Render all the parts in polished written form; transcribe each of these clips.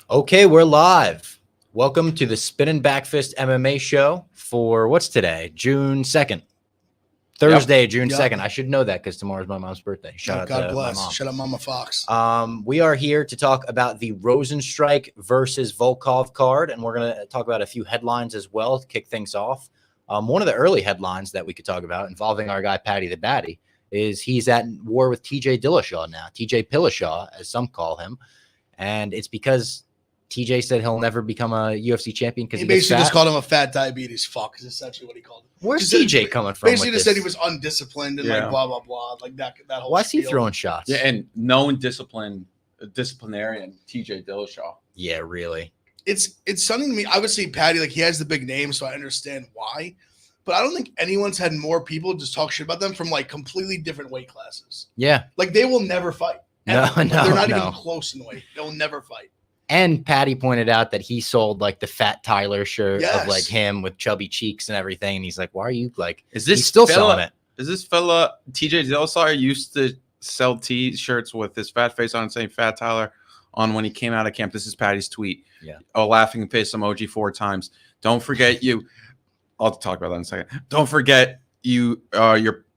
Okay, we're live. Welcome to the Spinnin Backfist MMA show for what's today? June 2nd. Thursday, June 2nd. I should know that because tomorrow's my mom's birthday. Shout out God to bless. my mom. Shout out Mama Fox. We are here to talk about the Rozenstruik versus Volkov card, and we're going to talk about a few headlines as well to kick things off. One of the early headlines that we could talk about involving our guy Paddy the Baddy is he's at war with TJ Dillashaw now, TJ Pillashaw, as some call him, and it's because TJ said he'll never become a UFC champion because he basically just called him a fat diabetes fuck. Is essentially what he called him. Where's TJ coming from? Basically, just said he was undisciplined and like blah blah blah, like that whole. Why is he spiel. throwing shots? Yeah, and known disciplinarian TJ Dillashaw. Yeah, really. It's something to me. Obviously, Paddy, like he has the big name, so I understand why. But I don't think anyone's had more people just talk shit about them from like completely different weight classes. Yeah, like they will never fight. No, they're not even close in weight. They'll never fight. And Paddy pointed out that he sold like the Fat Tyler shirt of like him with chubby cheeks and everything. And he's like, why are you like, is this he's still selling it? Is this fella TJ Dillashaw used to sell t-shirts with his fat face on saying Fat Tyler on when he came out of camp? This is Paddy's tweet. Yeah. Oh, laughing face emoji 4 times. Don't forget you. I'll talk about that in a second. Don't forget you,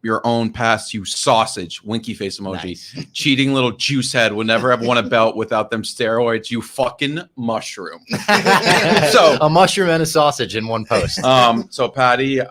your own past, you sausage, winky face emoji. Nice. Cheating little juice head would never have won a belt without them steroids, you fucking mushroom. So a mushroom and a sausage in one post. So Paddy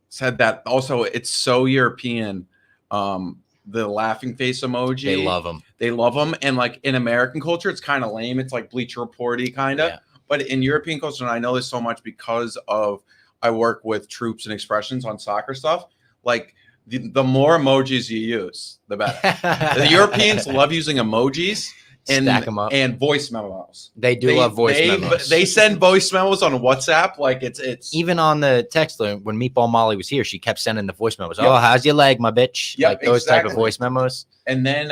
said that also it's so European. The laughing face emoji. They love them. They love them. And like in American culture, it's kind of lame. It's like Bleacher Report-y kind of. Yeah. But in European culture, and I know this so much because of I work with troops and expressions on soccer stuff. Like the more emojis you use, the better. The Europeans love using emojis and stack them up and voice memos. They love voice memos. They send voice memos on WhatsApp. Like it's even on the text line when Meatball Molly was here, she kept sending the voice memos. Yep. Oh, how's your leg, my bitch? Yep, like those type of voice memos. And then,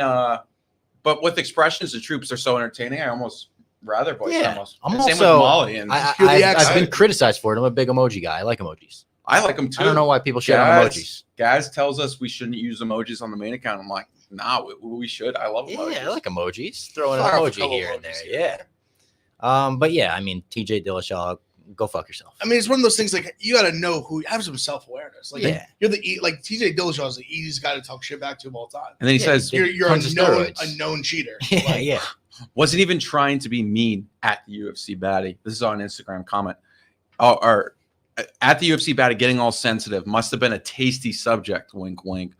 but with expressions, the troops are so entertaining. I almost rather voice memos. I'm same also with Molly. And I've been criticized for it. I'm a big emoji guy. I like emojis. I like them too. I don't know why people shit on emojis. Gaz tells us we shouldn't use emojis on the main account. I'm like, nah, we should. I love emojis. Yeah, I like emojis. Throw an emoji here and there. Yeah. But yeah, I mean, TJ Dillashaw, go fuck yourself. I mean, it's one of those things like you got to know who have some self-awareness. Like you're like TJ Dillashaw is the easiest guy to talk shit back to of all time. And then he says you're a known cheater. Yeah. Wasn't even trying to be mean at the UFC Baddy. This is on Instagram comment. Or at the UFC Baddy, getting all sensitive. Must have been a tasty subject. Wink, wink.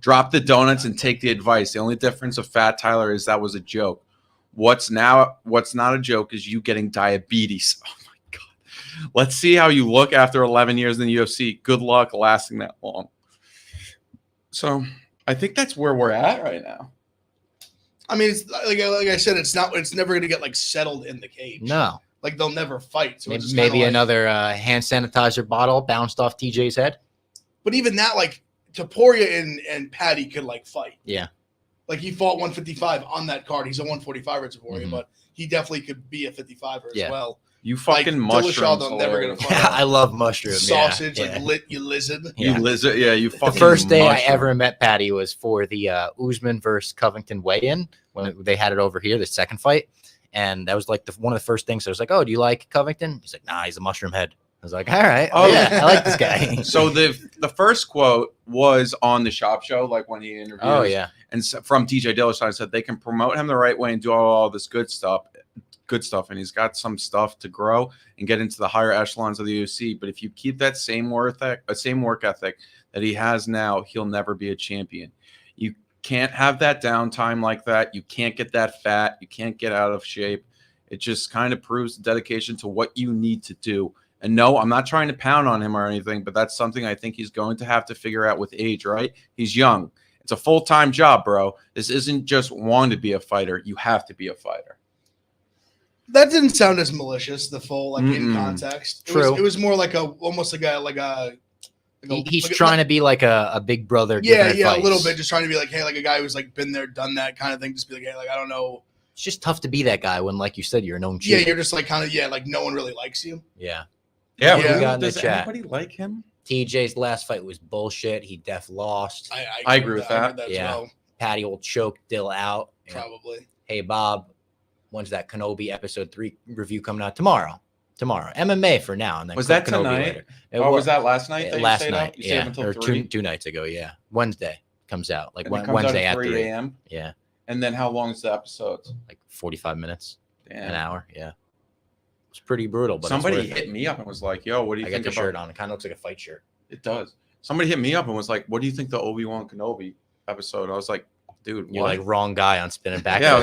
Drop the donuts and take the advice. The only difference of Fat Tyler is that was a joke. What's not a joke is you getting diabetes. Oh my God. Let's see how you look after 11 years in the UFC. Good luck lasting that long. So I think that's where we're at right now. I mean, it's like I said, it's never going to get like settled in the cage. No. Like they'll never fight. So maybe another hand sanitizer bottle bounced off TJ's head. But even that, like Topuria and Paddy could like fight. Yeah. Like he fought 155 on that card. He's a 145er Topuria, but he definitely could be a 55er as well. You fucking mushrooms. Dillashaw, never gonna fight. I love mushrooms. Sausage, you lizard. You lizard. Yeah, you fucking. The first day I ever met Paddy was for the Usman versus Covington weigh-in when they had it over here, the second fight. And that was like one of the first things. I was like, oh, do you like Covington? He's like, nah, he's a mushroom head. I was like, all right. Oh, yeah, I like this guy. So the first quote was on the Shop Show, like when he interviewed. Oh, yeah. And from TJ Dillashaw said they can promote him the right way and do all this good stuff. And he's got some stuff to grow and get into the higher echelons of the UFC. But if you keep that same work ethic that he has now, he'll never be a champion. You can't have that downtime like that. You can't get that fat. You can't get out of shape. It just kind of proves the dedication to what you need to do. And no, I'm not trying to pound on him or anything, but that's something I think he's going to have to figure out with age, right? He's young. It's a full-time job, bro. This isn't just wanting to be a fighter. You have to be a fighter. That didn't sound as malicious, the full, like, in context. True. It was more like almost like a he's trying to be like a big brother. Yeah, a little bit. Just trying to be like, hey, like a guy who's like been there, done that kind of thing. Just be like, hey, like, I don't know. It's just tough to be that guy when, like you said, you're a known cheater. Yeah, you're just like kind of, like no one really likes you. Yeah. Yeah. We got in the Does chat. anybody like him? TJ's last fight was bullshit. He lost. I agree with that. Yeah. Paddy will choke Dill out. Probably. Hey, Bob, When's that Kenobi episode 3 review coming out? Tomorrow. MMA for now. And then Was that Kenobi tonight? later. Was that last night? That last you stayed night. Up? You stayed up until or 3? two nights ago. Yeah. Wednesday comes out. Like And it comes Wednesday out at 3 3 a.m. Yeah. And then how long is the episode? Like 45 minutes, Damn. an hour. Yeah. It's pretty brutal. But Somebody it's worth hit me up and was like, "Yo, what do you I think got the about?" shirt on. It kind of looks like a fight shirt. It does. Somebody hit me up and was like, "What do you think the Obi-Wan Kenobi episode?" I was like, "Dude, You're what?" like wrong guy on Spinning Back. Yeah,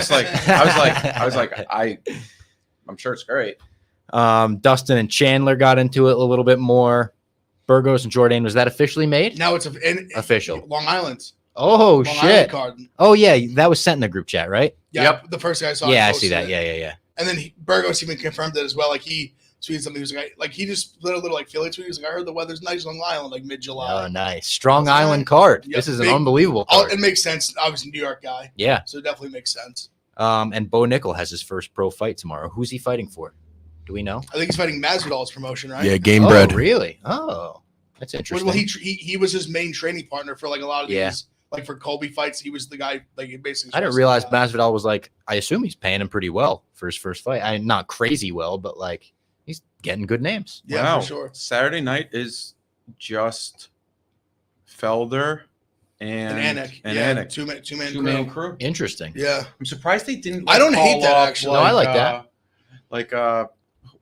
I'm sure it's great. Dustin and Chandler got into it a little bit more. Burgos and Jourdain, was that officially made? Now it's Official. Long Island. Oh, Long shit. Island card. Oh, yeah. That was sent in the group chat, right? Yeah, Yep. the first guy I saw. Yeah, I posted see that. it. Yeah. And then Burgos even confirmed it as well. Like he tweeted something. He was like he just put a little like Philly tweet. He was like, I heard the weather's nice on Long Island, like mid-July. Oh, nice. Strong That's Island right. card. Yep, This is an big- unbelievable card. It makes sense. Obviously, New York guy. Yeah. So it definitely makes sense. And Bo Nickel has his first pro fight tomorrow. Who's he fighting for? Do we know? I think he's fighting Masvidal's promotion, right? Yeah, game Oh, bread. really? Oh, that's interesting. Well, he was his main training partner for like a lot of Yeah. these. Like for Colby fights, he was the guy. Like he basically. I didn't realize Masvidal was like, I assume he's paying him pretty well for his first fight. Not crazy well, but like he's getting good names. Yeah, Wow. for sure. Saturday night is just Felder and Anik. Two-man crew. Interesting. Yeah. I'm surprised they didn't. I don't call hate that, up, actually. No, I like that.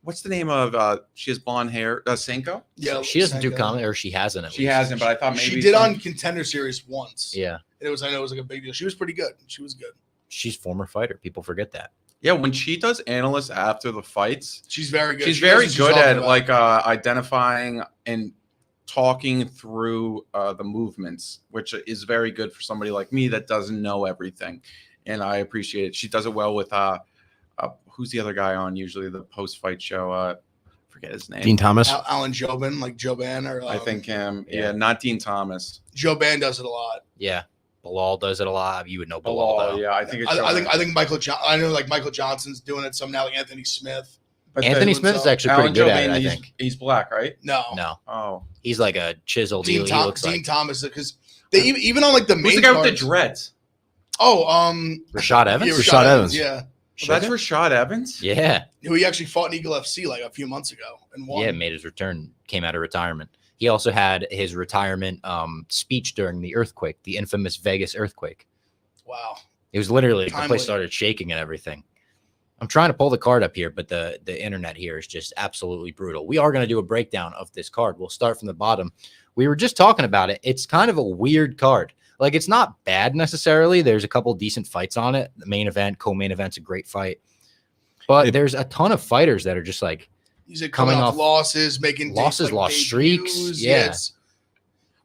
What's the name of? She has blonde hair. Senko. Yeah. She doesn't do Sanko. comedy, or she hasn't. At She least. hasn't, but I thought maybe She did some- on Contender Series once. Yeah, I know it was like a big deal. She was pretty good. She was good. she's former fighter. People forget that. Yeah, when she does analysts after the fights, She's very good. she's She knows very what she's good talking at about. like identifying and talking through the movements, which is very good for somebody like me that doesn't know everything, and I appreciate it. She does it well with who's the other guy on usually the post-fight show? Forget his name. Dean Thomas. Alan Jobin, like Joban, or I think him. yeah. Yeah, not Dean Thomas. Joban does it a lot. Yeah, Bilal does it a lot. You would know Bilal. Bilal, though. yeah, I think it's I think I know like Michael Johnson's doing it some now, like Anthony Smith. but Anthony then- Smith is actually Alan pretty good at it. Jobain, I he's- think. he's black, right? No, No, Oh, he's like a chiseled. He looks Dean like Thomas, because they even on like the who's main the guy with the cards- dreads? Oh, Rashad Evans. yeah, Rashad Evans. Yeah, That's Rashad Evans. Yeah, who he actually fought in Eagle FC like a few months ago and won. yeah, made his return. Came out of retirement. He also had his retirement speech during the earthquake, the infamous Vegas earthquake. Wow. It was literally the Timely. place started shaking and everything. I'm trying to pull the card up here, but the internet here is just absolutely brutal. We are going to do a breakdown of this card. We'll start from the bottom. We were just talking about it. It's kind of a weird card. Like, it's not bad necessarily. There's a couple decent fights on it. The main event, co-main event's a great fight. But there's a ton of fighters that are just like He's like coming off losses, making losses, lost streaks. debuts. Yeah. it's-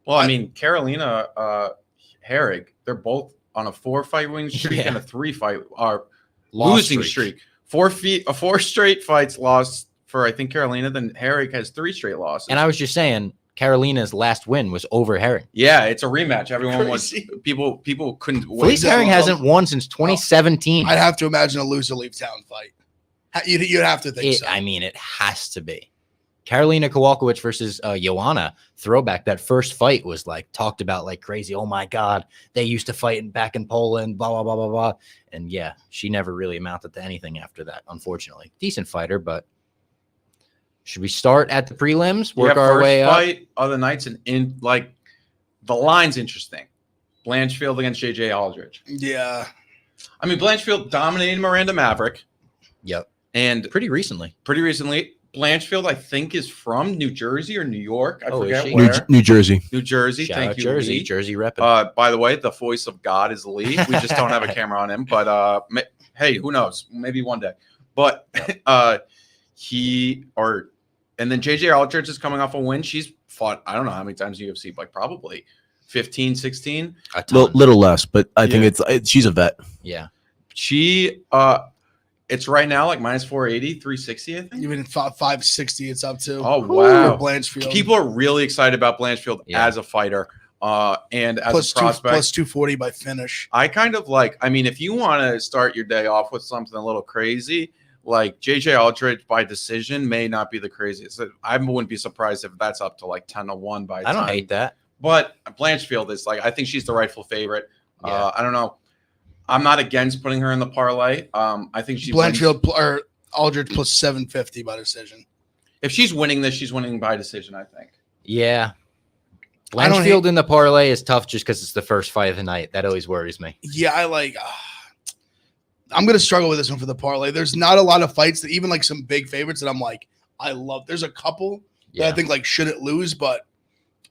Well, I mean, Karolina, Herrig, they're both on a 4-fight winning streak Yeah. and a 3-fight lost losing streak. 4 straight fights lost for I think Karolina. Then Herrig has 3 straight losses. And I was just saying, Karolina's last win was over Herring. yeah, it's a rematch. Everyone was Crazy. people couldn't wait. Felice Herring hasn't won since 2017. I'd have to imagine a loser leave town fight. You'd have to think so. I mean, it has to be. Karolina Kowalkowicz versus Joanna throwback. That first fight was like talked about like crazy. Oh my God, they used to fight back in Poland, blah, blah, blah, blah, blah. And yeah, she never really amounted to anything after that, unfortunately. Decent fighter, but should we start at the prelims? Work our way up? Fight other nights and in like the line's interesting. Blanchfield against JJ Aldridge. Yeah. I mean, Blanchfield dominated Miranda Maverick. Yep. And Pretty recently. pretty recently, Blanchfield, I think, is from New Jersey or New York. I Oh, is forget she? where. New Jersey. New Jersey. Shout Thank out you, Jersey. Lee. Jersey repping. By the way, the voice of God is Lee. We just don't have a camera on him. But hey, who knows? Maybe one day. But and then JJ Aldridge is coming off a win. She's fought, I don't know how many times in UFC, like probably 15, 16. A ton. Little less, but I think she's a vet. Yeah. She it's right now like minus 480, 360, I think. Even 560, it's up to. Oh, For wow. Blanchfield. People are really excited about Blanchfield Yeah. as a fighter and as plus a prospect. plus 240 by finish. I kind of like, I mean, if you want to start your day off with something a little crazy, like JJ Aldridge by decision may not be the craziest. I wouldn't be surprised if that's up to like 10-1 by I don't time. hate that. But Blanchfield is like, I think she's the rightful favorite. Yeah. I don't know. I'm not against putting her in the parlay. I think she Blanchfield or Aldridge plus 750 by decision. If she's winning this, she's winning by decision, I think. Yeah. Blanchfield in the parlay is tough just because it's the first fight of the night. That always worries me. Yeah, I'm going to struggle with this one for the parlay. There's not a lot of fights that even like some big favorites that I'm like, I love. There's a couple that I think like shouldn't lose, but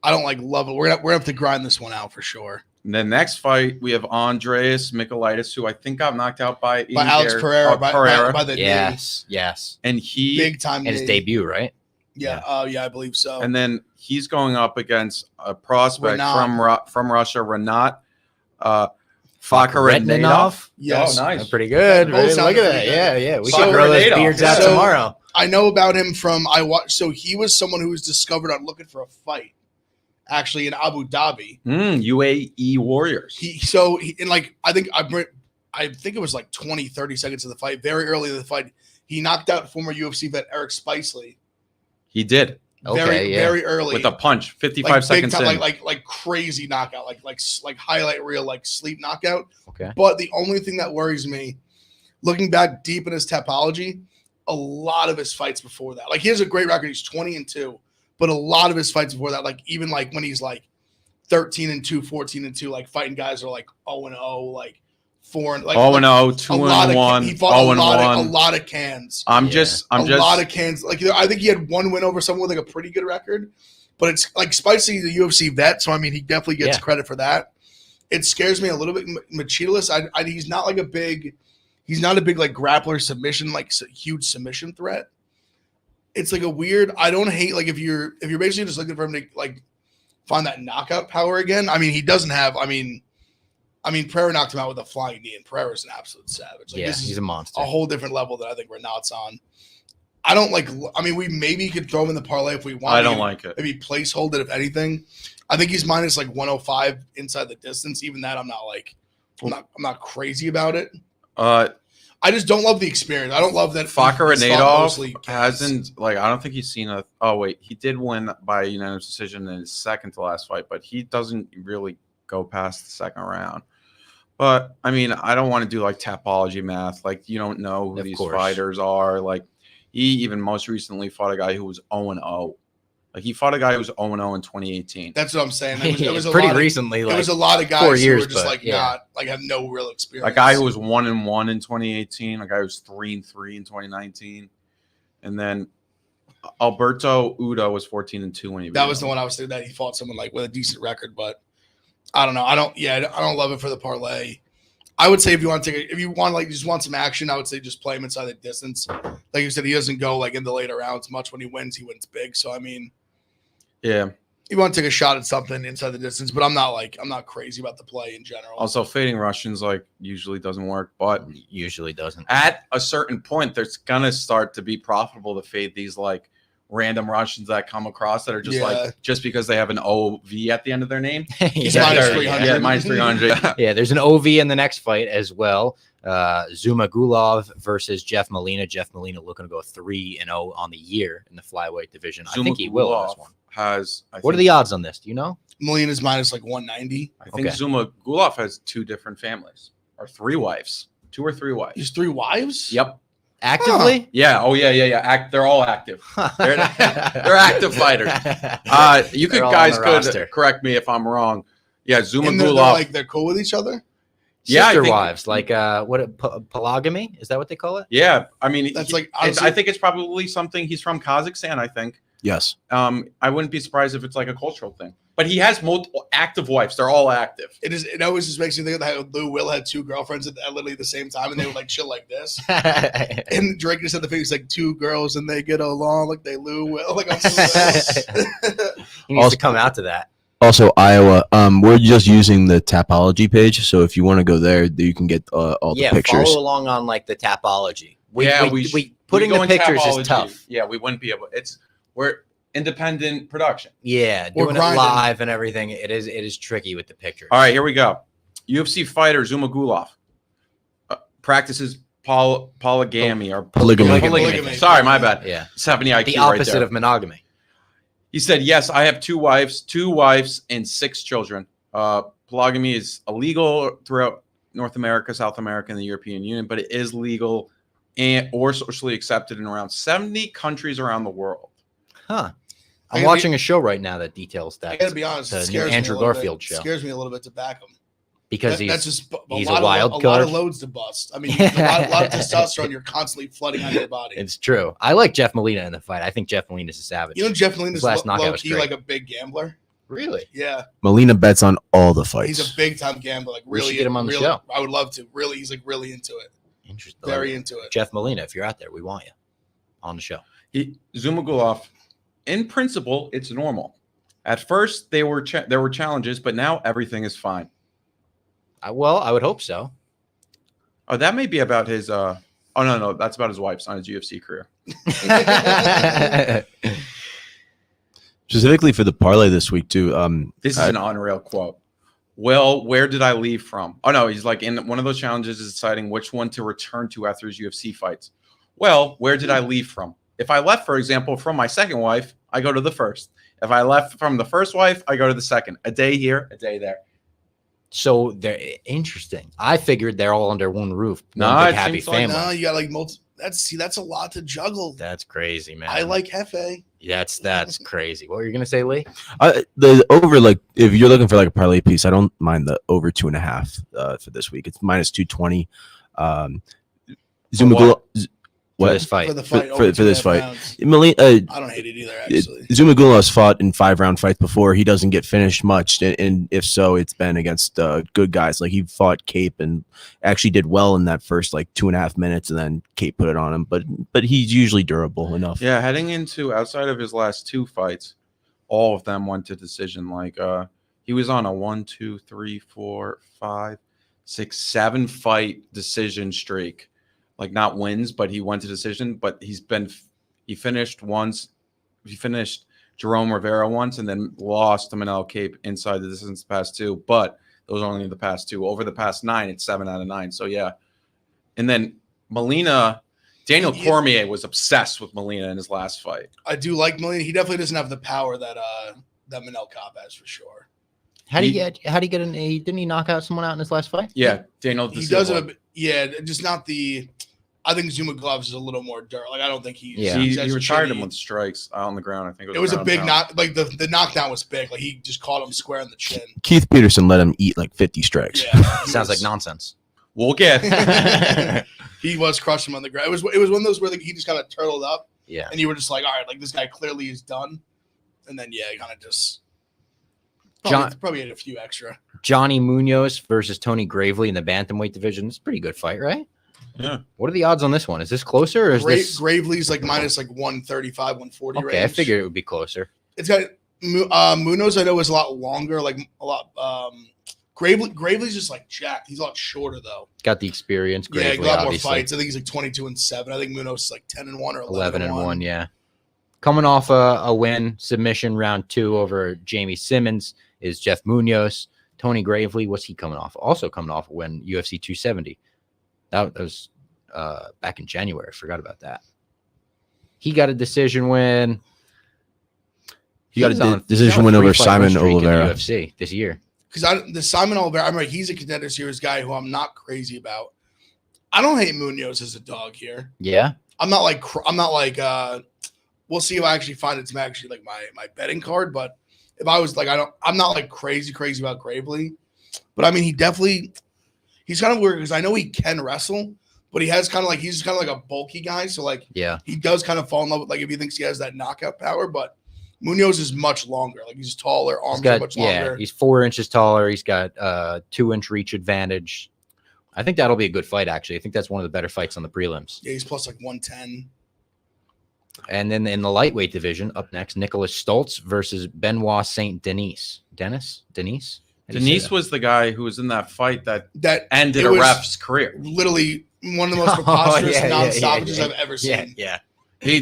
I don't like love it. We're gonna have to grind this one out for sure. And the next fight, we have Andreas Mikulitis, who I think got knocked out by Alex Pereira. By the yes. And he big time in his debut, right? Yeah. I believe so. And then he's going up against a prospect from Russia, Renat Fakhretdinov. Yes. Oh, nice. That's pretty good. Look at that. Yeah. We can can grow those beards out tomorrow. I know about him from So he was someone who was discovered on looking for a fight, actually in Abu Dhabi. UAE Warriors. I think it was like 20, 30 seconds of the fight. Very early in the fight, he knocked out former UFC vet Eric Spicely. He did. Very early with a punch, 55 seconds in. Like crazy knockout, like highlight reel, like sleep knockout. Okay. But the only thing that worries me, looking back deep in his topology, a lot of his fights before that, like he has a great record. He's 20-2, but a lot of his fights before that, like even like when he's like 13-2, 14-2, like fighting guys are like 0-0, like 4 and like 0-0, 2-1, he fought a lot of cans. I'm just a lot of cans. Like I think he had one win over someone with like a pretty good record, but it's like Spicy, the UFC vet, so I mean he definitely gets credit for that. It scares me a little bit. Mikulitis, he's not like a big, like grappler submission, like huge submission threat. It's like a weird. I don't hate like if you're basically just looking for him to like find that knockout power again. I mean he doesn't have. I mean, Pereira knocked him out with a flying knee, and Pereira's an absolute savage. Like, this is he's a monster. A whole different level that I think Renat's on. I don't like. I mean, we maybe could throw him in the parlay if we want. I don't like it. Maybe placehold it if anything. I think he's minus like 105 inside the distance. Even that, I'm not like. I'm not crazy about it. I just don't love the experience. I don't love that. Fakhretdinov hasn't like. I don't think he's seen a. Oh wait, he did win by unanimous decision in his second to last fight, but he doesn't really go past the second round. But I mean, I don't want to do like topology math. Like you don't know who these fighters are. Like he even most recently fought a guy who was 0-0. Like he fought a guy who was 0-0 in 2018. That's what I'm saying. It was pretty recently. It was a lot of guys who were just not like have no real experience. A guy who was 1-1 in 2018. A guy who was 3-3 in 2019. And then Alberto Uda was 14-2 when he. That was the one I was thinking that he fought someone like with a decent record, but. I don't know. I don't love it for the parlay. I would say if you want like just want some action, I would say just play him inside the distance. Like you said, he doesn't go like in the later rounds much. When he wins big. So I mean, yeah, you want to take a shot at something inside the distance, but I'm not crazy about the play in general. Also, fading Russians like usually doesn't work, but usually doesn't. At a certain point, there's gonna start to be profitable to fade these like random Russians that come across that are just like just because they have an OV at the end of their name. He's minus 300. Yeah, minus 300. Yeah, there's an OV in the next fight as well. Zuma Gulov versus Jeff Molina. Jeff Molina looking to go 3-0 on the year in the flyweight division. I think he will on this one. What are the odds on this? Do you know? Molina's minus like 190. I think Zuma Gulov has 2 different families or 3 wives. 2 or 3 wives. There's 3 wives? Yep. Actively? Huh. Yeah. Oh, yeah. They're all active. They're active fighters. You guys could correct me if I'm wrong. Yeah, Zuma Gulov. They're cool with each other? Sister wives, like polygamy? Is that what they call it? Yeah. I mean, that's I think it's probably something. He's from Kazakhstan, I think. Yes. I wouldn't be surprised if it's like a cultural thing. But he has multiple active wives. They're all active. It always just makes me think that Lou Will had 2 girlfriends at literally the same time, and they would like chill like this. And Drake just said the thing, it's like 2 girls and they get along like they Lou Will. Like he needs to come out to that. Also, Iowa, we're just using the Tapology page, so if you want to go there, you can get all the pictures. Follow along on like the Tapology. Putting the pictures is tough. Yeah, we wouldn't be able. We're independent production. Yeah, doing it live and everything. It is tricky with the pictures. All right, here we go. UFC fighter Zuma Gulov practices polygamy or polygamy. Sorry, my bad. Yeah, it's happening. The opposite of monogamy. He said, "Yes, I have 2 wives, and 6 children. Polygamy is illegal throughout North America, South America, and the European Union, but it is legal or socially accepted in around 70 countries around the world. Huh. I'm watching a show right now that details that. I gotta be honest, the it scares Andrew me a little Garfield bit. show. It scares me a little bit to back him. Because he's a lot wild of, card. A lot of loads to bust. I mean, a lot of testosterone you're constantly flooding out of your body. It's true. I like Jeff Molina in the fight. I think Jeff Molina's a savage. You know, Jeff Molina's last knockout was low-key great. like a big gambler. Really? Yeah. Molina bets on all the fights. He's a big-time gambler. Like, We really, should get him on the really, show. I would love to. Really, he's like really into it. Interesting. Very into it. Jeff Molina, if you're out there, we want you on the show. Zuma Gulov, in principle, it's normal. At first, there were challenges, but now everything is fine. Well, I would hope so. Oh, that may be about his. Oh no, that's about his wife's on his UFC career. Specifically for the parlay this week too. This is an unreal quote. Well, where did I leave from? Oh no, he's like in one of those challenges is deciding which one to return to after his UFC fights. Well, where did I leave from? If I left, for example, from my second wife, I go to the first. If I left from the first wife, I go to the second. A day here, a day there. So they're interesting. I figured they're all under one roof. No, One big it happy seems like- family. No, you got like that's a lot to juggle. That's crazy, man. I like Hefe. That's crazy. What were you gonna say, Lee? The over, like if you're looking for like a parlay piece, I don't mind the over 2.5 for this week. It's minus 220. Zuma what? For this fight. For the fight. For this fight. Pounds. Molina, I don't hate it either, actually. Zuma Gulov's fought in 5-round fights before. He doesn't get finished much, and if so, it's been against good guys. Like he fought Cape and actually did well in that first like 2.5 minutes, and then Cape put it on him. But he's usually durable enough. Yeah, heading into outside of his last 2 fights, all of them went to decision. Like he was on a 1, 2, 3, 4, 5, 6, 7 fight decision streak. Like not wins, but he went to decision. But he finished once. He finished Jerome Rivera once, and then lost to Manel Cape inside the distance the past 2. But those are only the past 2. Over the past 9, it's 7 out of 9. So yeah. And then Molina, Daniel Cormier was obsessed with Molina in his last fight. I do like Molina. He definitely doesn't have the power that Manel Cobb has for sure. How do you get didn't he knock out someone out in his last fight? Yeah, Daniel. He does have just not the. I think Zuma Gloves is a little more dirt. Like I don't think he's. Yeah. He as retired him shitty. with strikes on the ground. I think It was a ground big pound. knock. Like the knockdown was big. Like he just caught him square in the chin. Keith Peterson let him eat like 50 strikes. Yeah, Sounds like nonsense. We'll get. He was crushing him on the ground. It was one of those where he just kind of turtled up, Yeah. and you were just like, all right, like this guy clearly is done. And then he kind of just probably had a few extra. Johnny Munoz versus Tony Gravely in the bantamweight division. It's a pretty good fight, right? Yeah. What are the odds on this one? Is this closer or is this Gravely's like minus like 135, 140 okay? range. I figured it would be closer. It's got Munoz. I know is a lot longer, like a lot. Gravely's just like jacked. He's a lot shorter though. Got the experience. Yeah, Gravely, a lot more obviously. fights. I think he's like 22-7. I think Munoz is like 10-1 or 11-1. Yeah. Coming off a win submission round 2 over Jamie Simmons is Jeff Munoz. Tony Gravely, what's he coming off? Also coming off a win, UFC 270. That was back in January. I forgot about that. He got a decision win. He got He's a on decision a win over 3-fight Simon win streak in the Oliveira. UFC this year. Because the Simon Oliveira, I'm like, he's a contender series guy who I'm not crazy about. I don't hate Munoz as a dog here. Yeah. I'm not like we'll see if I actually find it's actually like my betting card. But if I was like, I'm not like crazy about Gravely. But I mean, he's kind of weird because I know he can wrestle, but he's kind of like a bulky guy. So like, Yeah. he does kind of fall in love with like if he thinks he has that knockout power, but Munoz is much longer. Like he's taller, arms are much longer. He's 4 inches taller. He's got 2-inch reach advantage. I think that'll be a good fight, actually. I think that's one of the better fights on the prelims. Yeah, he's plus like 110. And then in the lightweight division, up next, Nicholas Stoltz versus Benoit Saint Denis. Denise? How do you say Denise that? was the guy who was in that fight that That ended it a was ref's career. literally one of the most preposterous non-stoppages yeah. I've ever seen. Yeah.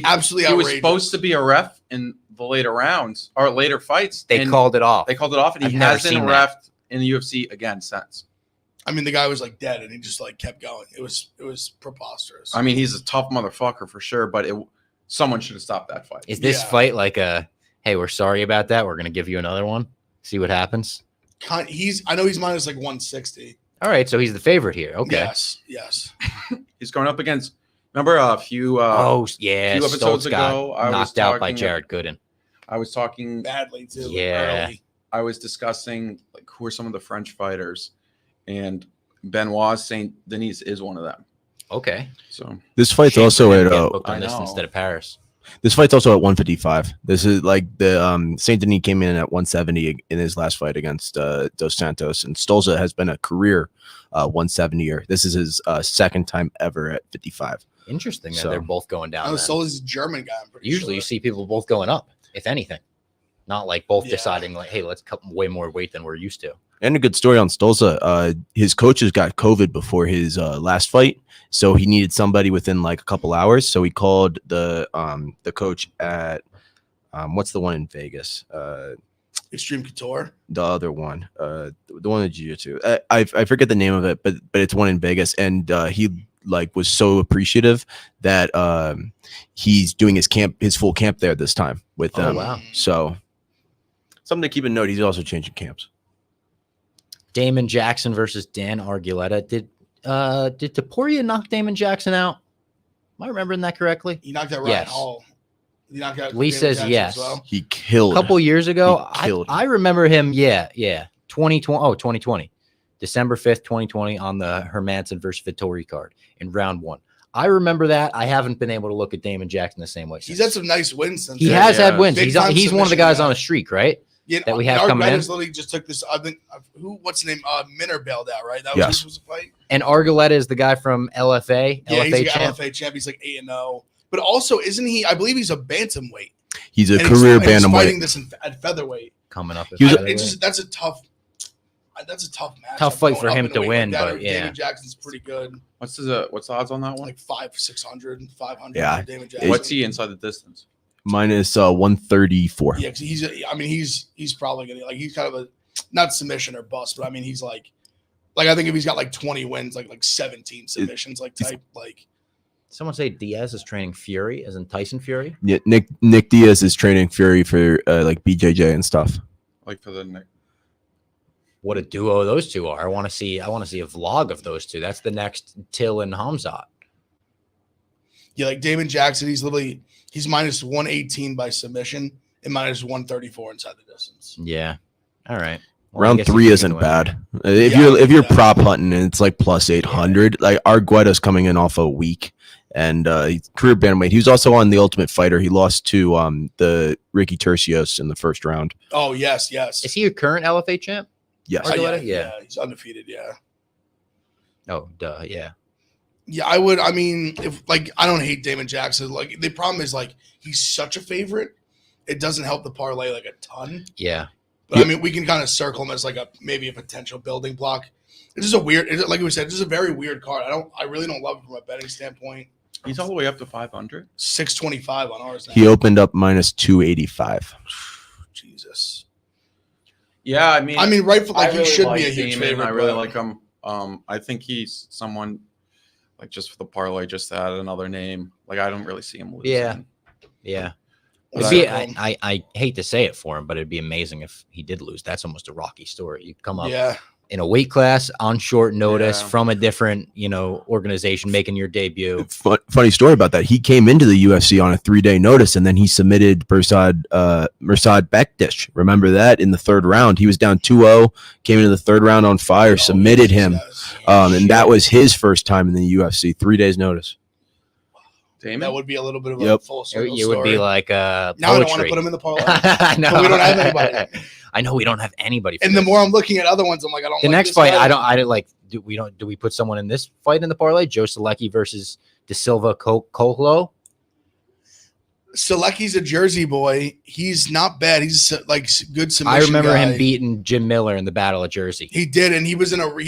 Absolutely He was outrageous. supposed to be a ref in the later rounds or later fights. They and called it off. They called it off, and I've he never hasn't seen that. refed in the UFC again since. I mean, the guy was like dead, and he just like kept going. It was preposterous. I mean, he's a tough motherfucker for sure, but someone should have stopped that fight. Is this Yeah. fight like a, hey, we're sorry about that. We're going to give you another one. See what happens. I know he's minus like 160. All right, so he's the favorite here. Okay. Yes. He's going up against. Remember a few. Few episodes Stoltz got ago, I was knocked out by talking- Jared Gooden. I was talking. Badly too. Yeah. Early. I was discussing like who are some of the French fighters, and Benoit Saint Denise is one of them. Okay. So This fight's Shame also for him at getting booked I on this know. instead of Paris. this fight's also at 155. This is like the Saint Denis came in at 170 in his last fight against Dos Santos, and Stoltz has been a career 170er. This is his second time ever at 55. Interesting that So- they're both going down. I know then. Stoltz is a German guy. I'm pretty Usually you sure. see people both going up, if anything. Not like both Yeah. deciding like, hey, let's cut way more weight than we're used to. And a good story on Stoltz. His coaches got COVID before his last fight, so he needed somebody within like a couple hours. So he called the coach at what's the one in Vegas? Extreme Couture. The other one, the one in jiu-jitsu. I forget the name of it, but it's one in Vegas, and he like was so appreciative that he's doing his full camp there this time with them. wow. So something to keep in note. He's also changing camps. Damon Jackson versus Dan Arguelletta. Did Topuria knock Damon Jackson out? Am I remembering that correctly? He knocked out Ryan Yes. Hall. He knocked out Lee Damon says Jackson yes. as well. He killed A couple years ago, He killed I remember him. Yeah. 2020. December 5th, 2020 on the Hermanson versus Vittori card in round 1. I remember that. I haven't been able to look at Damon Jackson the same way He's since. had some nice wins since He then. has Yeah. had wins. Big He's time one of the submission guys guy. on a streak, right? Yeah, that we have coming in. literally just took this. I think what's the name? Minner bailed out, right? That was Yes. was a fight. And Arguelletta is the guy from LFA. Yeah, he's LFA an champ. LFA champ. He's like 8-0. But also, isn't he? I believe he's a bantamweight. He's a And career he's fighting bantamweight. this at featherweight. Coming up. at He was- featherweight. That's a tough. That's a tough match. Tough fight for him to win, but yeah. Damon Jackson's pretty good. what's the odds on that one? Like 500, 500. Yeah. for Damon Jackson. What's he inside the distance? Minus 134. Yeah, 'cause he's probably gonna he's kind of a not submission or bust, but I mean he's like I think if he's got like 20 wins, like 17 submissions, Someone say Diaz is training Fury, as in Tyson Fury. Yeah, Nick Diaz is training Fury for like BJJ and stuff. Like for the next. Mm-hmm. What a duo those two are. I want to see a vlog of those two. That's the next Till and Hamzat. yeah, like Damon Jackson, he's minus 118 by submission and minus 134 inside the distance. Yeah. All right. Well, I Round guess 3 he's isn't gonna win. bad. If Yeah, you're yeah. prop hunting and it's like plus 800, like Arguella's coming in off a week, and he's career bantamweight. He was also on the Ultimate Fighter. He lost to the Ricky Tercios in the first round. Oh yes. Is he your current LFA champ? Yes. Arguelletta? yeah, Yeah. he's undefeated. Yeah. Oh, duh. Yeah. Yeah, I would. I mean, if I don't hate Damon Jackson. Like the problem is he's such a favorite. It doesn't help the parlay like a ton. Yeah. But Yep. I mean, we can kind of circle him as maybe a potential building block. It's just a weird. Like we said, this is a very weird card. I really don't love it from a betting standpoint. He's all the way up to 500. 625 on ours now. He opened up minus 285. Jesus. Yeah, I mean, rightfully, I he really should like be a huge Damon. favorite. I really but- like him. I think he's someone just for the parlay, just to add another name. I don't really see him losing. Yeah. Yeah. Well, It'd be, I- I hate to say it for him, but it'd be amazing if he did lose. That's almost a Rocky story. You come up Yeah. in a weight class on short notice Yeah. from a different, organization making your debut. Funny story about that. He came into the UFC on a 3-day notice, and then he submitted Mirsad Bektish. Remember that in the third round? He was down 2-0, came into the third round on fire, submitted him. Yes. And that was his first time in the UFC. 3 days notice. Damon. That would be a little bit of a Yep. full circle You would be story. like Now I don't want to poetry. put him in the parlay. I know. But we don't have anybody. I know we don't have anybody. For And the this. more I'm looking at other ones, I'm like, I don't. The like next this fight, guy. I don't like. Do we put someone in this fight in the parlay? Joe Selecki versus De Silva Kohlo. Selecki's a Jersey boy. He's not bad. He's good submission. I remember guy. him beating Jim Miller in the Battle of Jersey. He did, and he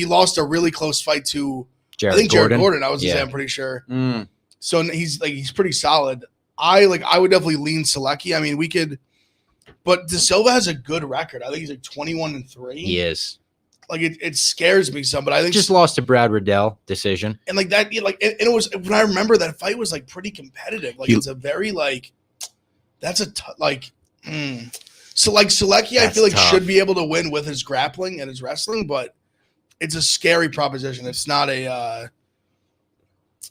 lost a really close fight to Jared Gordon. I was gonna say, I'm pretty sure. Mm. So he's pretty solid. I would definitely lean Selecki. I mean, we could, but De Silva has a good record. I think he's 21-3. He is. It scares me some, but I think Just lost to Brad Riddell decision. and that, and it was when I remember that fight was pretty competitive. It's a very that's a so Selecki I That's feel tough. should be able to win with his grappling and his wrestling, but it's a scary proposition. It's not a.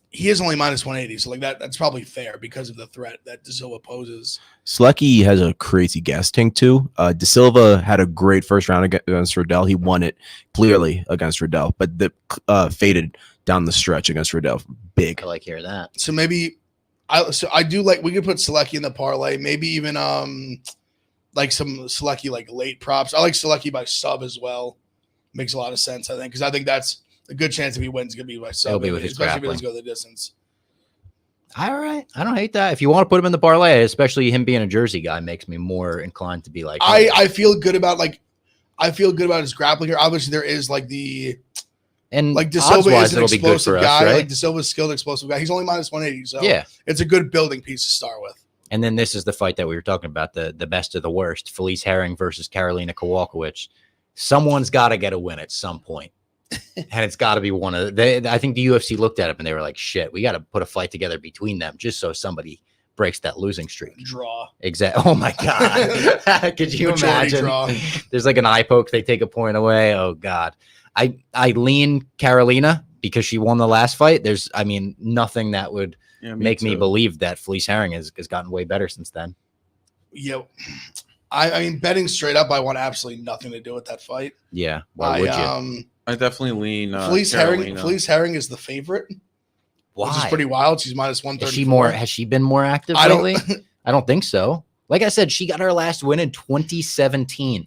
He is only minus 180, so like that's probably fair because of the threat that De Silva poses. Selecki has a crazy gas tank too. De Silva had a great first round against Riddell. He won it clearly against Riddell, but faded down the stretch against Riddell. Big. I like hearing that. So maybe I do like we could put Selecki in the parlay. Maybe even like some Selecki like late props. I like Selecki by sub as well. Makes a lot of sense, I think, because I think that's a good chance if he wins, going to be by sub. He'll be with his especially grappling. if he doesn't go the distance. All right. I don't hate that. If you want to put him in the parlay, especially him being a Jersey guy, makes me more inclined to be like, I feel good about his grappling here. Obviously, there is like the and like De Silva is an it'll be good explosive for us, guy. right? Like De Silva's skilled, explosive guy. He's only minus 180, so Yeah. it's a good building piece to start with. And then this is the fight that we were talking about, the best of the worst, Felice Herring versus Karolina Kowalkowicz. Someone's got to get a win at some point. And it's got to be one of the, I think the UFC looked at it and they were like, shit, we got to put a fight together between them just so somebody breaks that losing streak. Draw. Exactly. Oh my God. Could you Majority imagine? draw. There's like an eye poke. They take a point away. Oh God. I lean Karolina because she won the last fight. There's, I mean, nothing that would make me believe that Felice Herring has gotten way better since then. Yeah. I mean, betting straight up, I want absolutely nothing to do with that fight. Yeah. Why would you? I definitely lean Felice Herring. Felice Herring is the favorite. Why? Which is pretty wild. She's minus 134. Has she been more active I don't- lately? I don't think so. Like I said, she got her last win in 2017.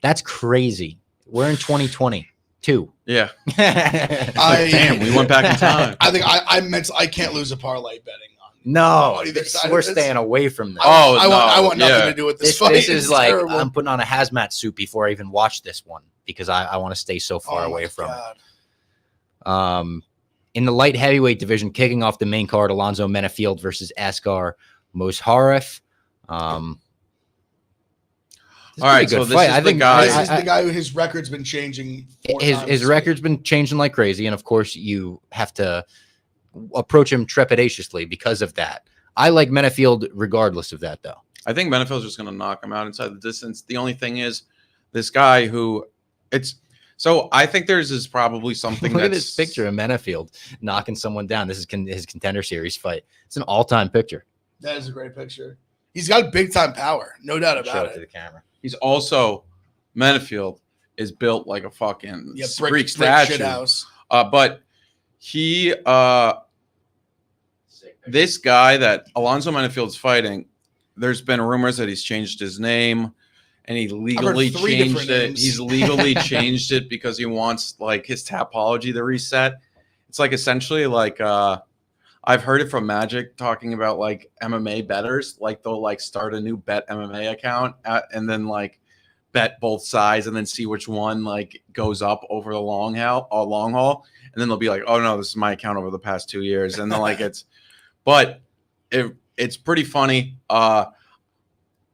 That's crazy. We're in 2022. Yeah. I- Damn, we went back in time. I think I can't lose a parlay betting on. No, on either side of we're this. staying away from that. Oh, I want nothing yeah. to do with this This fight. is It's like terrible. I'm putting on a hazmat suit before I even watch this one because I want to stay so far Oh away my from God. it. In the light heavyweight division, kicking off the main card, Alonzo Menefield versus Asgar Mozarth. All right, so this is the guy. This is the guy who his record's been changing. His record's been changing like crazy, and of course, you have to approach him trepidatiously because of that. I like Menefield regardless of that, though. I think Menefield's just going to knock him out inside the distance. The only thing is, this guy who so I think there's is probably something. Look at this picture of Menefield knocking someone down. This is his Contender Series fight. It's an all-time picture. That is a great picture. He's got big time power, no doubt Show about it to it. the camera. He's also Menefield is built like a fucking Yeah, Greek brick statue. shit house. But he this guy that Alonzo Menefield's fighting, there's been rumors that he's changed his name and he legally three changed different it. names. He's legally changed it because he wants like his Tapology to reset. It's like essentially like I've heard it from Magic talking about like MMA bettors, like they'll like start a new bet MMA account and then like bet both sides and then see which one like goes up over the long haul. And then they'll be like, oh no, this is my account over the past 2 years. And then like but it's pretty funny.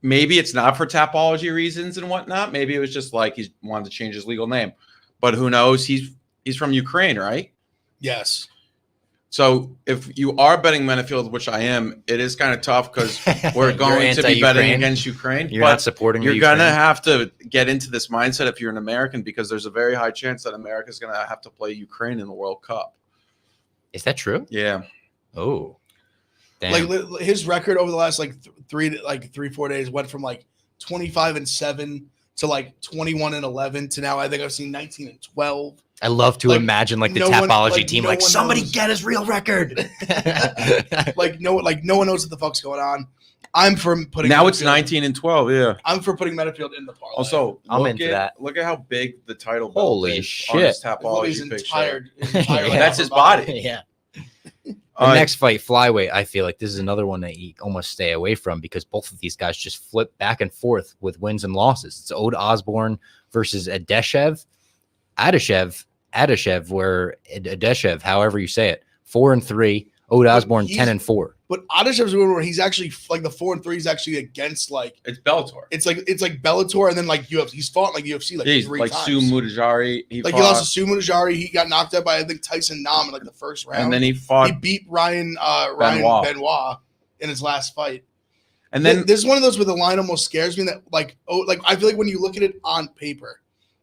Maybe it's not for Tapology reasons and whatnot. Maybe it was just like he wanted to change his legal name, but who knows? He's from Ukraine, right? Yes. So if you are betting Menefield, which I am, it is kind of tough because we're going to be betting against Ukraine. You're not supporting You're Ukraine. going to have to get into this mindset if you're an American because there's a very high chance that America is going to have to play Ukraine in the World Cup. Is that true? Yeah. Oh, damn. Like his record over the last like 3-4 days went from like 25-7 to like 21-11 to now I think I've seen 19-12. I love to like, imagine like the no one- Tapology like, team, no like one somebody knows. get his real record. No one knows what the fuck's going on. I'm for putting Now it's Menefield- 19-12. Yeah. I'm for putting Menefield in the parlay. Also, I'm look into at, that. Look at how big the title belt Holy is shit. on his Look at Tapology his picture. his entire Yeah. That's his body. Yeah. The Uh, next fight, flyweight, I feel like this is another one that you almost stay away from because both of these guys just flip back and forth with wins and losses. It's Ode Osborne versus Adeshev, where Adeshev, however you say it, 4-3. Ode Osborne he's- 10-4. But Adeshev's one where he's actually like the 4-3 is actually against like it's Bellator. it's like Bellator and then like UFC. He's fought like UFC like He's 3 like times. Sue Mutajari. He Like fought, he lost to Sue Mutajari. He got knocked out by I think Tyson Nam in like the first round. and then he he fought, beat Ryan Benoit in his last fight. and then This is one of those where the line almost scares me that like I feel like when you look at it on paper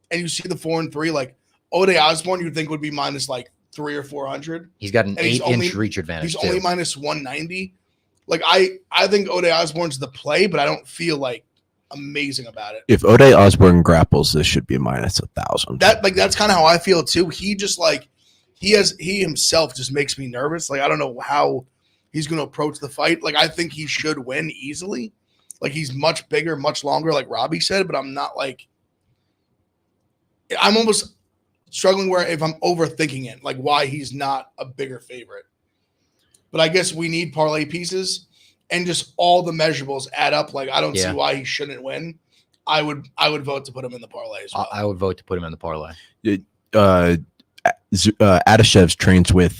and you see the 4-3, like Ode Osborne, you'd think would be minus like 300 or 400. He's got an And he's 8-inch only- reach advantage. He's too. only minus 190. Like I think Ode Osborne's the play, but I don't feel like amazing about it. If Ode Osborne grapples, this should be a minus 1,000. That's kind of how I feel too. He just like he himself just makes me nervous. Like I don't know how he's going to approach the fight. Like I think he should win easily. Like he's much bigger, much longer, like Robbie said. But I'm not like I'm almost struggling where if I'm overthinking it, like why he's not a bigger favorite. But I guess we need parlay pieces. And just all the measurables add up. Like I don't see why he shouldn't win. I would vote to put him in the parlay as well. I would vote to put him in the parlay. Adashev's trains with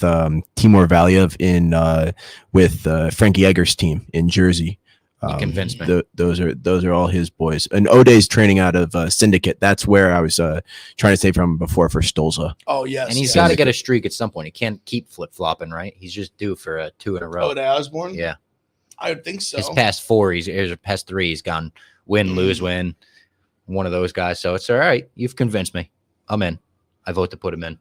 Timur Valiev with Frankie Egger's team in Jersey. You convinced me. Those are all his boys. And Ode's training out of Syndicate. That's where I was trying to say from before for Stolza. Oh yes, and he's got to get a streak at some point. He can't keep flip flopping, right? He's just due for a 2 in a row. Ode Osborne. Yeah. I would think so. His past 4, his past 3, he's gone win, lose, win. One of those guys. So it's all right. You've convinced me. I'm in. I vote to put him in.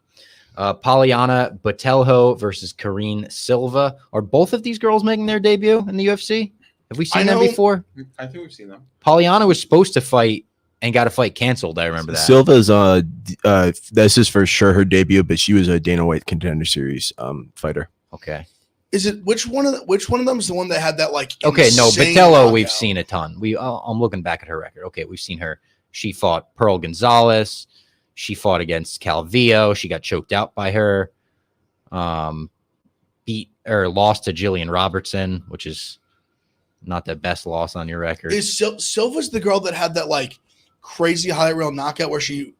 Pollyanna Batellho versus Karine Silva. Are both of these girls making their debut in the UFC? Have we seen them before? I think we've seen them. Pollyanna was supposed to fight and got a fight canceled. I remember that. Silva's this is for sure her debut, but she was a Dana White Contender Series fighter. Okay. Is it which one of them is the one that had that like? Okay, no, insane Batellho knockout? we've seen a ton. I'm looking back at her record. Okay, we've seen her. She fought Pearl Gonzalez. She fought against Calvillo. She got choked out by her. Beat or lost to Jillian Robertson, which is not the best loss on your record. Is Silva's the girl that had that like crazy highlight reel knockout where she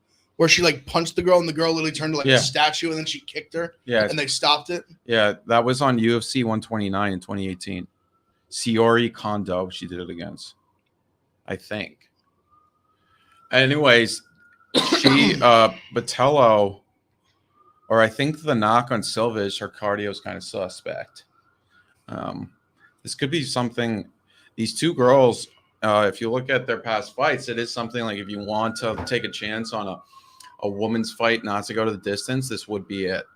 like punched the girl and the girl literally turned to like a statue and then she kicked her and they stopped it? Yeah, that was on UFC 129 in 2018. Siori Kondo, she did it against, I think. Anyways, she Batellho, or I think the knock on Silva is her cardio is kind of suspect. This could be something. These two girls, if you look at their past fights, it is something like if you want to take a chance on a woman's fight not to go to the distance, this would be it.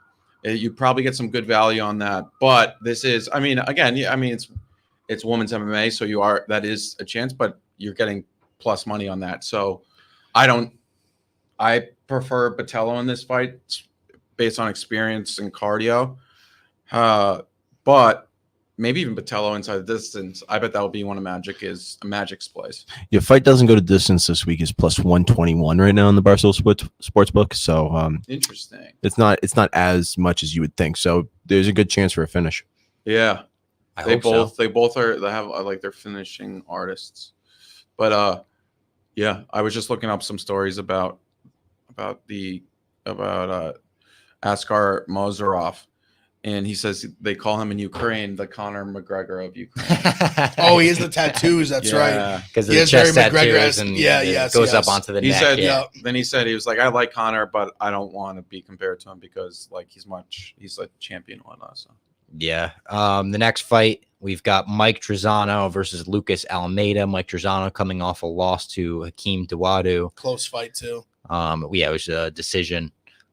You probably get some good value on that. But this is, I mean, again, it's women's MMA, so that is a chance, but you're getting plus money on that. So I prefer Batellho in this fight based on experience and cardio. But maybe even Batellho inside the distance. I bet that would be one of Magic's plays. Your fight doesn't go to distance this week is plus 121 right now in the Barstool Sportsbook. So interesting. It's not as much as you would think. So there's a good chance for a finish. Yeah. They both have like they're finishing artists. But yeah, I was just looking up some stories about Asgar Mozarth. And he says they call him in Ukraine the Conor McGregor of Ukraine. Oh, he has the tattoos. That's right. Because he the has chest very tattoos McGregor-esque. and it goes up onto the he neck. Said, Then he said he was like, I like Conor, but I don't want to be compared to him because like he's a champion and whatnot. So. Yeah. The next fight we've got Mike Trisano versus Lucas Almeida. Mike Trisano coming off a loss to Hakeem Dawodu. Close fight too. It was a decision.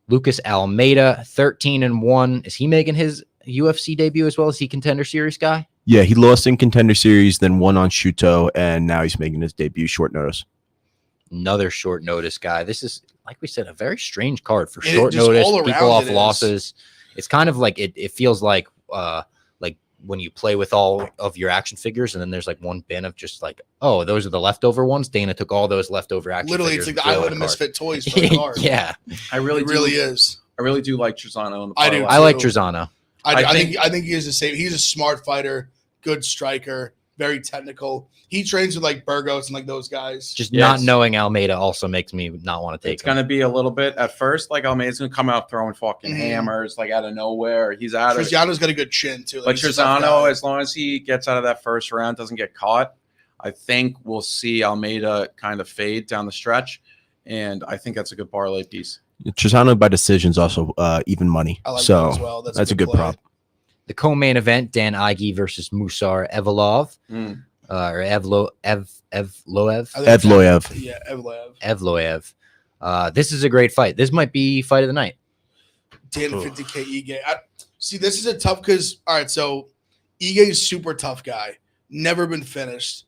Lucas Almeida, 13-1. Is he making his UFC debut as well? Is he Contender Series guy? Yeah, he lost in Contender Series, then won on Shuto, and now he's making his debut short notice. Another short notice guy. This is, like we said, a very strange card for short notice. People off losses. It's kind of like it feels like when you play with all of your action figures and then there's like one bin of just like, oh, those are the leftover ones. Dana took all those leftover action literally figures. It's like the Island of Misfit Toys for the card. Yeah. I really is. I really do like Trisano in the I do. I like Trisano. I think he is he's a smart fighter, good striker, very technical. He trains with like Burgos and like those guys. Just not knowing Almeida also makes me not want to take him. It's going to be a little bit at first. Like Almeida's going to come out throwing fucking hammers like out of nowhere. He's out of Trisano's got a good chin too. But Trisano, as long as he gets out of that first round, doesn't get caught, I think we'll see Almeida kind of fade down the stretch. And I think that's a good parlay piece. Trisano by decision is also even money. I like so that as well. that's a good prop. The co-main event, Dan Aighty versus Moussa Eveloff. Or Evloev. Yeah, Evloev. This is a great fight. This might be fight of the night. 1050K Ige. See, this is a tough because all right, so Ige is super tough guy, never been finished.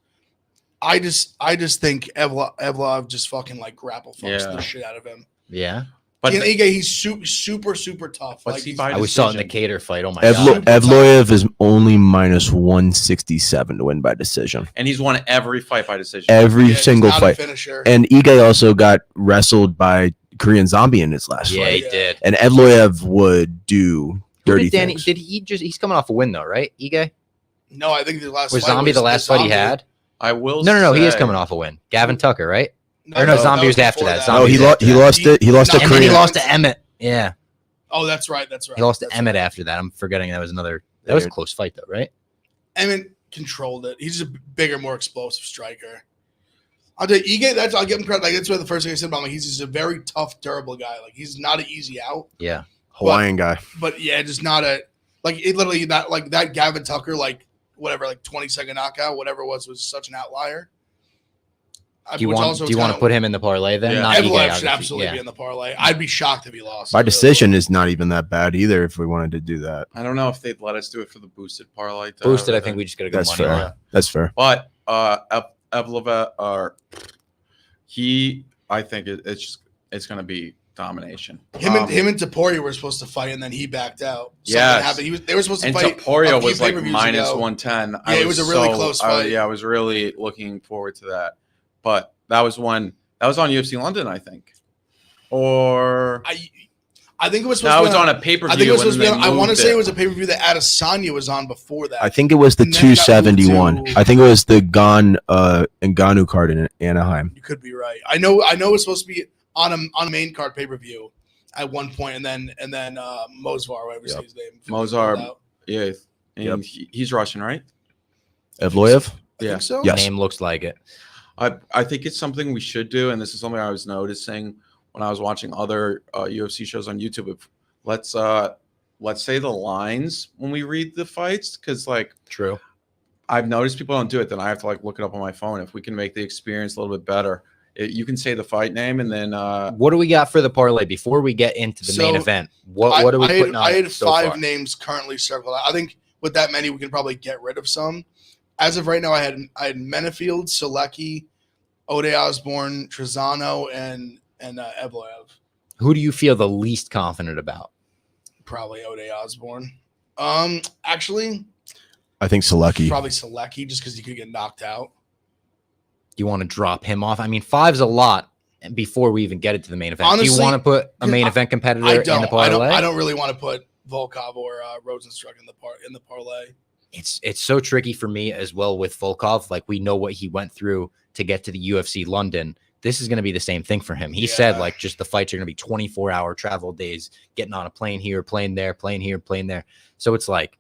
I just think Eveloff just fucking like grapple fucks the shit out of him. Yeah. But Ige, he's super tough. What's he by by we saw it in the Cater fight. Oh my Evloev god. Evloev is only minus 167 to win by decision. And he's won every fight by decision. Every single he's not fight. a finisher. And Ige also got wrestled by Korean Zombie in his last Yeah, fight. he did. And Evloev would do dirty things. Did he just? He's coming off a win though, right? Ige No, I think the last was fight Zombie the last fight he had. I will. No. He is say- coming off a win. Gavin Tucker, right? Or that Zombie was after before that. No, Zombie he was lost. after He that. lost it. He lost to And And then he Korean. lost to Emmett. Yeah. Oh, that's right. He lost to That's Emmett right. after that. I'm forgetting that was another. That was a close fight though, right? Emmett controlled it. He's a bigger, more explosive striker. I'll tell you, Ige, I'll give him credit. Like that's what the first thing I said about him. Like, he's just a very tough, durable guy. Like he's not an easy out. Yeah. Hawaiian guy. But yeah, just not a like it literally not like that Gavin Tucker, like whatever, like 20-second knockout, whatever it was such an outlier. Do you want to put him in the parlay then? Yeah. Not Ige, Evloev should obviously. absolutely Yeah. be in the parlay. I'd be shocked if he lost. By decision is not even that bad either if we wanted to do that. I don't know if they'd let us do it for the boosted parlay. Boosted, I think we just got to go That's money fair. on it. That's fair. But Evloev, I think it's going to be domination. Him and Taporia were supposed to fight, and then he backed out. Something Yes. happened. They were supposed to And fight. Taporia a few was like pay-per-views minus ago. 110. Yeah, it was a really close fight. I was really looking forward to that. But that was on UFC London, I think. Or I think it was supposed that to be was on a pay-per-view. I think it was supposed to be. I want to say it was a a pay per view that Adesanya was on before that. I think it was the And then it got moved 271. to- I think it was the Ngannou card in Anaheim. You could be right. I know it's supposed to be on a main card pay per view at one point, and then Mozart, whatever his name. Mozart. out. Yeah, and Yep. he's Russian, right? Evloev? I think so. Yes. Name looks like it. I think it's something we should do, and this is something I was noticing when I was watching other UFC shows on YouTube. If let's say the lines when we read the fights, because like True. I've noticed people don't do it, then I have to like look it up on my phone. If we can make the experience a little bit better, you can say the fight name and then What do we got for the parlay before we get into the main So, event? What are we putting on? I had so 5 far? names currently circled. I think with that many, we can probably get rid of some. As of right now, I had Menefield, Selecki, Ode Osborne, Trisano, and Evloev. Who do you feel the least confident about? Probably Ode Osborne. Actually, I think Selecki. probably Selecki just because he could get knocked out. You want to drop him off? I mean, 5's a lot before we even get it to the main event. do Honestly, you want to put a main I- event competitor I in the don't. parlay? I don't really want to put Volkov or Rozenstruik in the parlay. It's so tricky for me as well with Volkov. Like, we know what he went through to get to the UFC London. This is going to be the same thing for him. He said, like, just the fights are going to be 24-hour travel days, getting on a plane here, plane there, plane here, plane there. So it's like,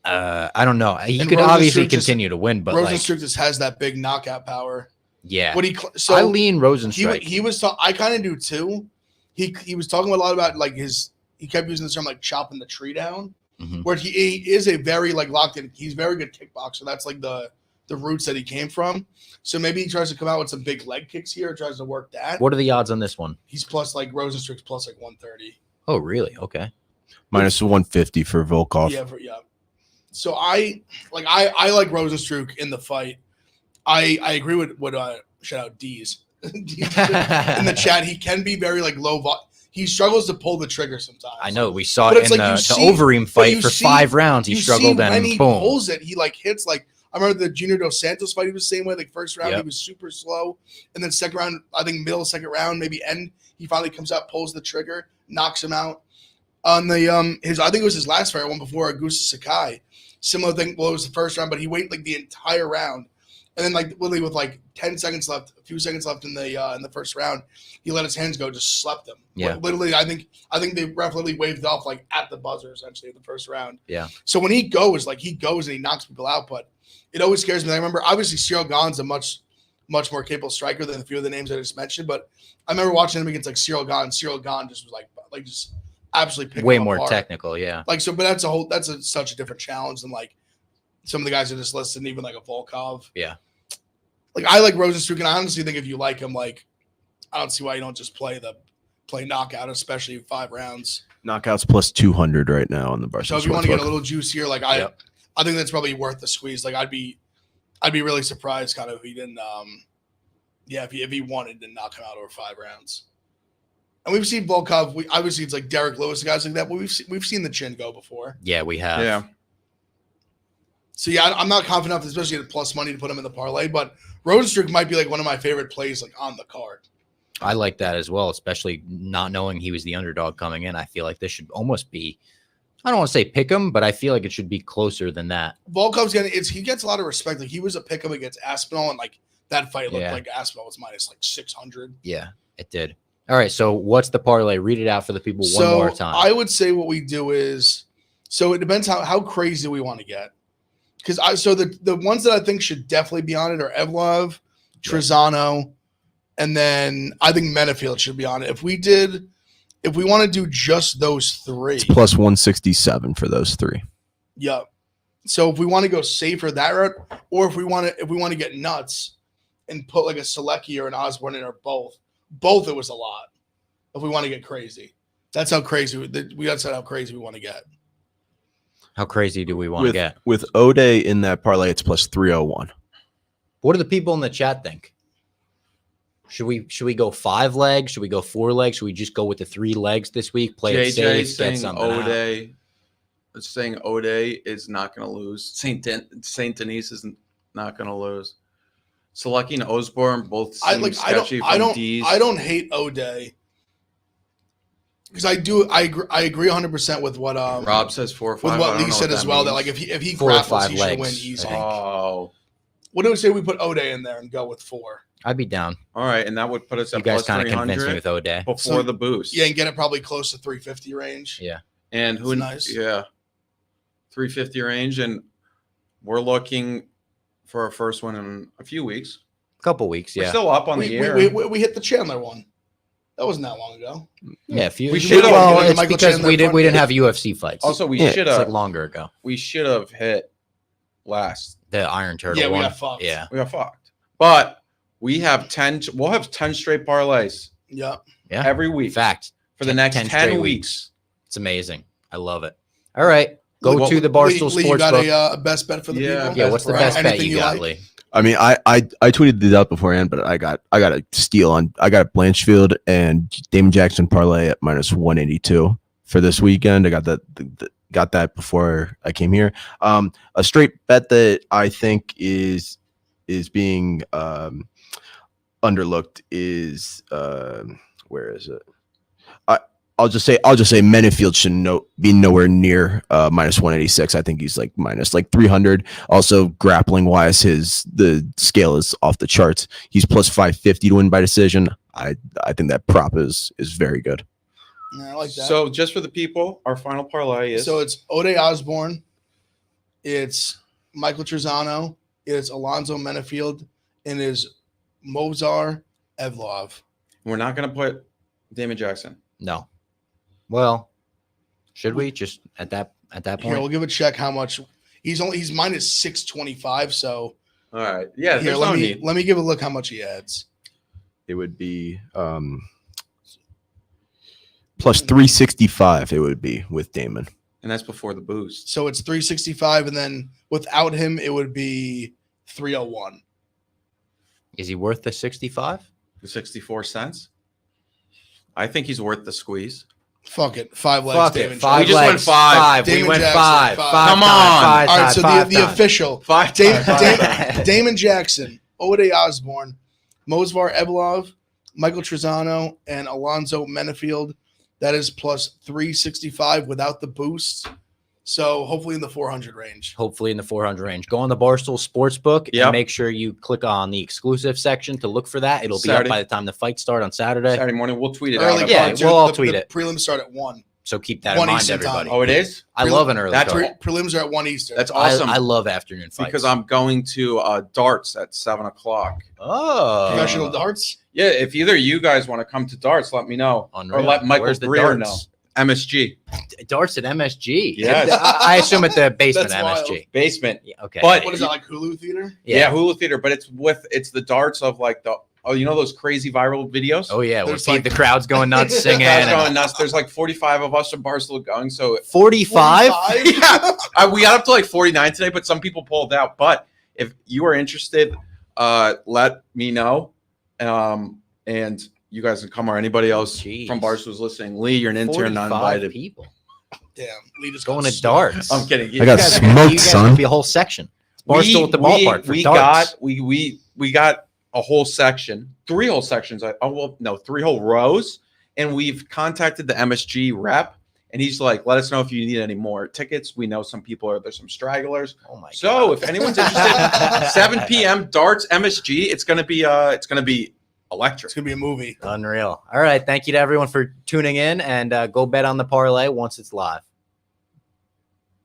I don't know. He And could obviously Rozenstruik just- continue to win, but like, Rozenstruik just has that big knockout power. yeah. What I lean Rozenstruik. he was I kind of do too. He was talking a lot about like he kept using the term like chopping the tree down, Mhm. where he is a very like locked in. He's very good kickboxer. That's like the roots that he came from. So maybe he tries to come out with some big leg kicks here, tries to work that. What are the odds on this one? He's plus like Rozenstruik's plus like 130. Oh, really? Okay. Minus 150 for Volkov. Yeah. So I like Rozenstruik in the fight. I agree with what shout out D's in the chat. He can be very like low. He struggles to pull the trigger sometimes. I know. We saw But it it's in like you the see- Overeem but fight you for see- 5 rounds. He You struggled see and when he boom. pulls it, he like hits like I remember the Junior Dos Santos fight. He was the same way. Like first round, Yep. he was super slow, and then second round, I think middle second round, maybe end. He finally comes out, pulls the trigger, knocks him out. On the I think it was his last fight, one before Augusta Sakai. Similar thing. Well, it was the first round, but he waited like the entire round, and then like literally with like 10 seconds left, a few seconds left in the first round, he let his hands go, just slept him. Yeah. Like, literally, I think the ref literally waved off like at the buzzer essentially in the first round. Yeah. So when he goes and he knocks people out, but it always scares me. I remember obviously Cyril Gane's a much more capable striker than a few of the names I just mentioned, but I remember watching him against like Cyril Gane. Cyril Gane just was like just absolutely picking Way him more apart. technical, yeah. Like so, but that's such a different challenge than like some of the guys that just listed, even like a Volkov. Yeah. Like I like Rozenstruik, and I honestly think if you like him, like I don't see why you don't just play knockout, especially 5 rounds. Knockouts plus 200 right now on the Barstool. So if you want to get a little juicier, like I think that's probably worth the squeeze. Like I'd be really surprised kind of if he didn't if he wanted to knock him out over 5 rounds. And we've seen Volkov. Obviously it's like Derek Lewis, guys like that, but we've seen the chin go before. Yeah, we have. Yeah. So yeah, I'm not confident enough, especially at plus money, to put him in the parlay. But Rozenstruik might be like one of my favorite plays, like on the card. I like that as well, especially not knowing he was the underdog coming in. I feel like this should almost be, I don't want to say pick him, but I feel like it should be closer than that. Volkov's he gets a lot of respect. Like he was a pick him against Aspinall, and like that fight looked like Aspinall was minus like 600. Yeah, it did. All right, so what's the parlay? Read it out for the people one more time. I would say what we do is, so it depends how crazy we want to get. Because the ones that I think should definitely be on it are Eveloff, Trisano, and then I think Menefield should be on it. If we want to do just those 3, it's plus 167 for those 3. Yeah. So if we want to go safer that route, or if we want to get nuts and put like a Selecki or an Osborne in, or both it was a lot. If we want to get crazy, that's how crazy that's how crazy we want to get. How crazy do we want to get? With Ode in that parlay, it's plus 301. What do the people in the chat think? Should we go 5 legs? Should we go 4 legs? Should we just go with the 3 legs this week? Play it safe, get something out. It's saying Ode is not going to lose. Saint Denise is not going to lose. Selecking Osborne both seem sketchy from D's. I don't hate Ode. Because I agree 100% with what Rob says 4 or 5. With what Lee said as well, that like if he 4 or grapples, 5 he should legs, win easy. Oh, what do we say we put Ode in there and go with 4? I'd be down. all right, and that would put us You at guys plus kind of convinced me 300 with Ode. before the boost. Yeah, and get it probably close to 350 range. Yeah. And who That's nice. Yeah, 350 range, and we're looking for our first one in a few weeks. Couple weeks, We're yeah. still up on the year. We hit the Chandler one. That wasn't that long ago. Yeah, if you We should've- well, Like it's Michael because Chandler we front didn't page. have UFC fights. Also, we Yeah, should it's like have longer ago. hit last. The Iron Turtle Yeah, we one. got fucked. Yeah. We got fucked, but we have 10. We'll have 10 straight parlays Yeah. Yeah. every week Fact. for the next 10 straight weeks. It's amazing. I love it. All right. Go Lee, to the Barstool Lee, you got Sportsbook. a best bet for the Yeah. people? Yeah, what's the Right? best bet Anything you got, like? Lee? I mean, I tweeted these out beforehand, but I got a steal on. I got Blanchfield and Damon Jackson parlay at minus 182 for this weekend. I got that before I came here. A straight bet that I think is being underlooked is where is it? I'll just say Menefield should be nowhere near minus 186. I think he's like minus like 300. Also, grappling wise, the scale is off the charts. He's plus 550 to win by decision. I think that prop is very good. Yeah, I like that. So, just for the people, our final parlay is it's Ode Osborne, it's Michael Trisano, it's Alonzo Menefield, and is Mozarth Eveloff. we're not going to put Damon Jackson. No. Well, should we just at that point? Here, we'll give a check how much he's minus 625. So All right, yeah. here, There's no need. let me give a look how much he adds. It would be plus 365. It would be with Damon. And that's before the boost. So it's 365, and then without him, it would be 301. Is he worth the 65? For 64 cents. I think he's worth the squeeze. Fuck it, 5 legs. Fuck Damon it. 5 We just went legs. 5. We Damon went Jackson, 5. 5. Come on. Five All right, times, so five the times. official 5 Damon Jackson, Ode Osborne, Mozarth Eveloff, Michael Trisano, and Alonzo Menefield. That is plus 365 without the boost. So hopefully in the 400 range. Hopefully in the 400 range. Go on the Barstool Sportsbook Yep. and make sure you click on the exclusive section to look for that. It'll be Saturday. up by the time the fights start on Saturday. Saturday morning, we'll tweet it Early out. Yeah, card, too. we'll all The tweet it. Prelims start at 1. So keep that in 1 mind, Eastern time. everybody. Oh, it is? I love an early That's card. Prelims are at 1 Eastern. That's awesome. I love afternoon fights. because I'm going to darts at 7 o'clock. Oh. Professional darts. Yeah, if either you guys want to come to darts, let me know. Unreal. Or let Michael Where's the Breer know. darts? MSG. Darts at MSG. Yes. I assume at the basement That's wild. MSG. Basement. Yeah, okay. But- What is that, like Hulu Theater? Yeah, Hulu Theater, but it's the darts of like the Oh, you know those crazy viral videos? Oh yeah, There's the crowd's going nuts singing. Guys going nuts. There's like 45 of us from Barcelona going. So 45? yeah, we got up to like 49 today, but some people pulled out. But if you are interested, let me know. And you guys can come, or anybody else from Barstool who's listening. Lee, you're an intern, not invited. People. Damn, Lee just Going got to darts. I'm kidding. I got smoked, You guys son. gonna be a whole section. Barstool at the ballpark for darts. We got a whole section, 3 whole sections. 3 whole rows, and we've contacted the MSG rep, and he's like, "Let us know if you need any more tickets. We know some people there's some stragglers. Oh my So God. if anyone's interested, 7 p.m. darts MSG. It's gonna be electric. It's gonna be a movie. Unreal. All right. Thank you to everyone for tuning in, and go bet on the parlay once it's live.